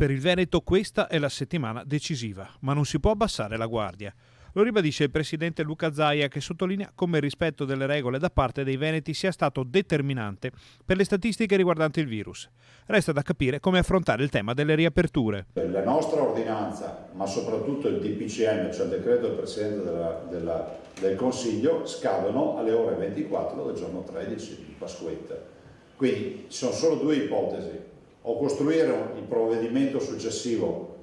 Per il Veneto questa è la settimana decisiva, ma non si può abbassare la guardia. Lo ribadisce il presidente Luca Zaia, che sottolinea come il rispetto delle regole da parte dei veneti sia stato determinante per le statistiche riguardanti il virus. Resta da capire come affrontare il tema delle riaperture. La nostra ordinanza, ma soprattutto il DPCM, cioè il decreto del Presidente del Consiglio, scadono alle ore 24 del giorno 13 di Pasquetta. Quindi ci sono solo due ipotesi: o costruire il provvedimento successivo,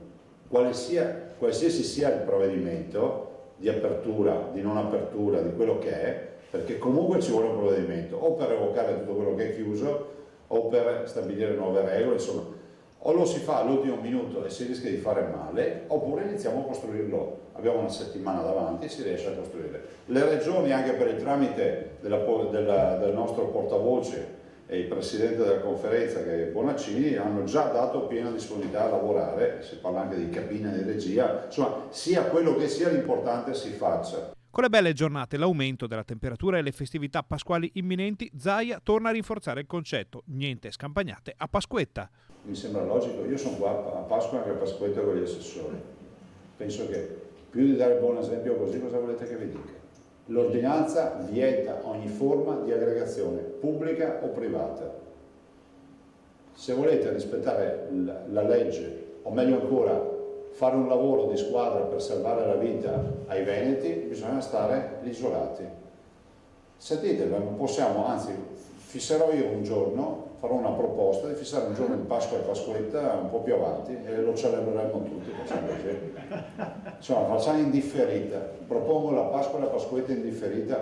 qualsiasi sia il provvedimento, di apertura, di non apertura, di quello che è, perché comunque ci vuole un provvedimento, o per revocare tutto quello che è chiuso, o per stabilire nuove regole, insomma, o lo si fa all'ultimo minuto e si rischia di fare male, oppure iniziamo a costruirlo. Abbiamo una settimana davanti e si riesce a costruire. Le regioni, anche per il tramite del nostro portavoce e il presidente della conferenza, che è Bonaccini, hanno già dato piena disponibilità a lavorare, si parla anche di cabina di regia, insomma, sia quello che sia, l'importante si faccia. Con le belle giornate, l'aumento della temperatura e le festività pasquali imminenti, Zaia torna a rinforzare il concetto: niente scampagnate a Pasquetta. Mi sembra logico, io sono qua a Pasqua anche a Pasquetta con gli assessori. Penso che più di dare buon esempio così, cosa volete che vi dica? L'ordinanza vieta ogni forma di aggregazione pubblica o privata. Se volete rispettare la legge, o meglio ancora fare un lavoro di squadra per salvare la vita ai veneti, bisogna stare isolati. Sentite, possiamo, anzi fisserò io un giorno, farò una proposta di fissare un giorno di Pasqua e Pasquetta un po' più avanti e lo celebreremo tutti, facciamo così. Insomma, facciamo indifferita, propongo la Pasqua e la Pasquetta indifferita